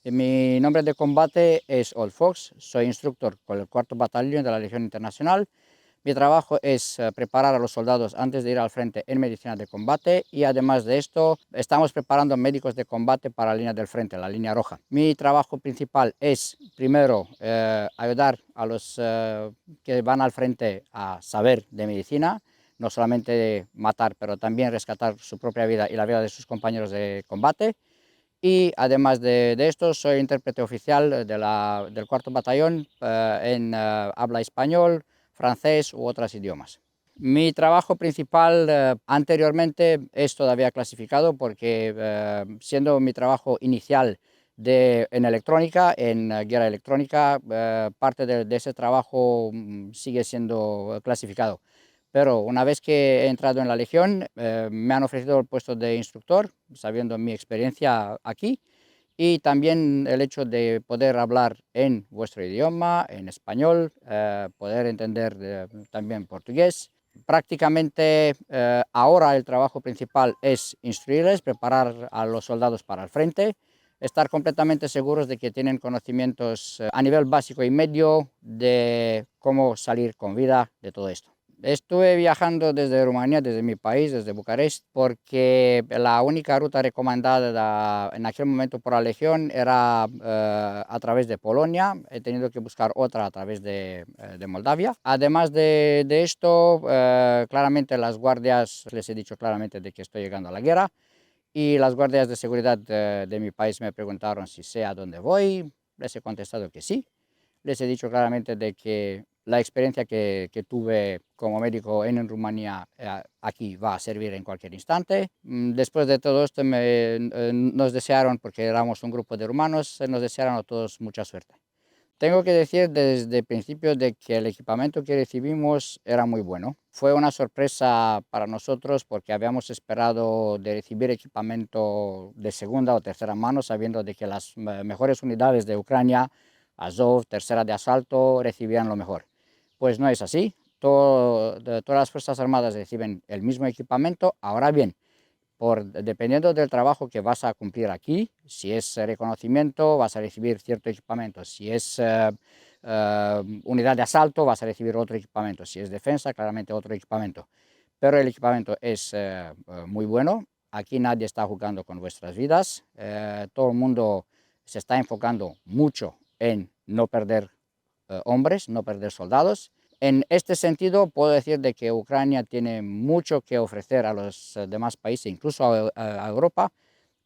Mi nombre de combate es Old Fox, soy instructor con el 4º Batallón de la Legión Internacional. Mi trabajo es preparar a los soldados antes de ir al frente en medicina de combate y además de esto estamos preparando médicos de combate para la línea del frente, la línea roja. Mi trabajo principal es primero ayudar a los que van al frente a saber de medicina, no solamente matar, pero también rescatar su propia vida y la vida de sus compañeros de combate. Y además de esto, soy intérprete oficial del 4º Batallón en habla español, francés u otros idiomas. Mi trabajo principal anteriormente es todavía clasificado porque siendo mi trabajo inicial en electrónica, en guerra electrónica, parte de ese trabajo sigue siendo clasificado. Pero una vez que he entrado en la Legión, me han ofrecido el puesto de instructor, sabiendo mi experiencia aquí, y también el hecho de poder hablar en vuestro idioma, en español, poder entender también portugués. Prácticamente ahora el trabajo principal es instruirles, preparar a los soldados para el frente, estar completamente seguros de que tienen conocimientos a nivel básico y medio de cómo salir con vida de todo esto. Estuve viajando desde Rumanía, desde mi país, desde Bucarest, porque la única ruta recomendada en aquel momento por la Legión era a través de Polonia. He tenido que buscar otra a través de Moldavia. Además de esto, claramente las guardias, les he dicho claramente de que estoy llegando a la guerra, y las guardias de seguridad de mi país me preguntaron si sé a dónde voy. Les he contestado que sí. Les he dicho claramente de que la experiencia que tuve como médico en Rumanía aquí va a servir en cualquier instante. Después de todo esto nos desearon, porque éramos un grupo de rumanos, nos desearon a todos mucha suerte. Tengo que decir desde el principio de que el equipamiento que recibimos era muy bueno. Fue una sorpresa para nosotros porque habíamos esperado de recibir equipamiento de segunda o tercera mano, sabiendo de que las mejores unidades de Ucrania, Azov, tercera de asalto, recibían lo mejor. Pues no es así. Todas las Fuerzas Armadas reciben el mismo equipamiento. Ahora bien, dependiendo del trabajo que vas a cumplir aquí, si es reconocimiento, vas a recibir cierto equipamiento. Si es unidad de asalto, vas a recibir otro equipamiento. Si es defensa, claramente otro equipamiento. Pero el equipamiento es muy bueno. Aquí nadie está jugando con vuestras vidas. Todo el mundo se está enfocando mucho en no perder hombres, no perder soldados. En este sentido, puedo decir de que Ucrania tiene mucho que ofrecer a los demás países, incluso a Europa,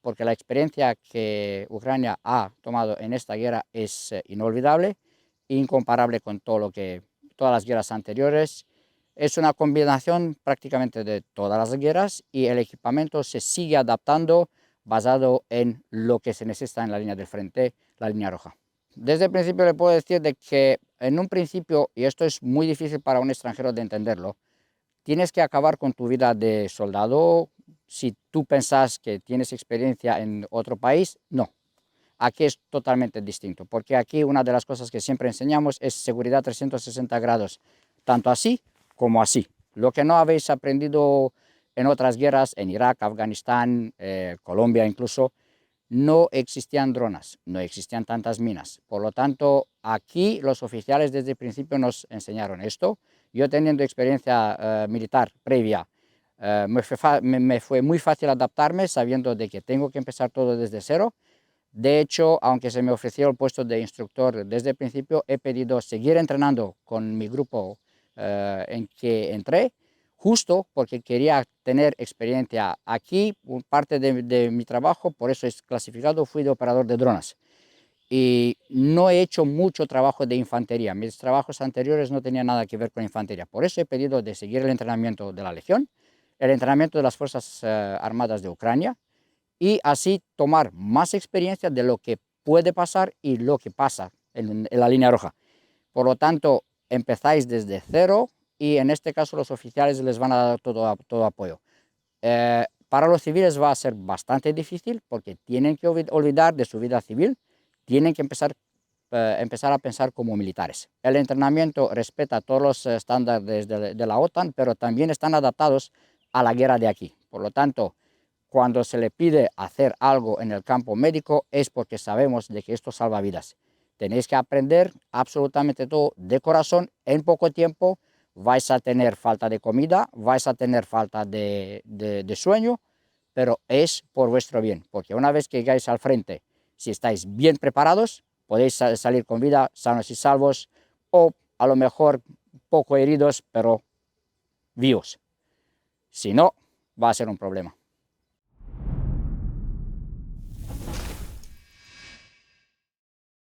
porque la experiencia que Ucrania ha tomado en esta guerra es inolvidable, incomparable con todas las guerras anteriores. Es una combinación prácticamente de todas las guerras y el equipamiento se sigue adaptando basado en lo que se necesita en la línea del frente, la línea roja. Desde el principio le puedo decir de que en un principio, y esto es muy difícil para un extranjero de entenderlo, tienes que acabar con tu vida de soldado. Si tú pensás que tienes experiencia en otro país, no. Aquí es totalmente distinto, porque aquí una de las cosas que siempre enseñamos es seguridad 360 grados, tanto así como así. Lo que no habéis aprendido en otras guerras, en Irak, Afganistán, Colombia incluso, no existían drones, no existían tantas minas. Por lo tanto, aquí los oficiales desde el principio nos enseñaron esto. Yo teniendo experiencia militar previa, me fue muy fácil adaptarme sabiendo de que tengo que empezar todo desde cero. De hecho, aunque se me ofreció el puesto de instructor desde el principio, he pedido seguir entrenando con mi grupo en que entré, justo porque quería tener experiencia aquí. Parte de mi trabajo, por eso es clasificado, fui de operador de drones. Y no he hecho mucho trabajo de infantería. Mis trabajos anteriores no tenían nada que ver con infantería. Por eso he pedido de seguir el entrenamiento de la Legión, el entrenamiento de las Fuerzas Armadas de Ucrania, y así tomar más experiencia de lo que puede pasar y lo que pasa en la línea roja. Por lo tanto, empezáis desde cero y en este caso los oficiales les van a dar todo apoyo. Para los civiles va a ser bastante difícil porque tienen que olvidar de su vida civil, tienen que empezar a pensar como militares. El entrenamiento respeta todos los estándares de la OTAN, pero también están adaptados a la guerra de aquí. Por lo tanto, cuando se le pide hacer algo en el campo médico es porque sabemos de que esto salva vidas. Tenéis que aprender absolutamente todo de corazón en poco tiempo. Vais a tener falta de comida, vais a tener falta de sueño, pero es por vuestro bien, porque una vez que llegáis al frente, si estáis bien preparados, podéis salir con vida, sanos y salvos, o a lo mejor poco heridos, pero vivos. Si no, va a ser un problema.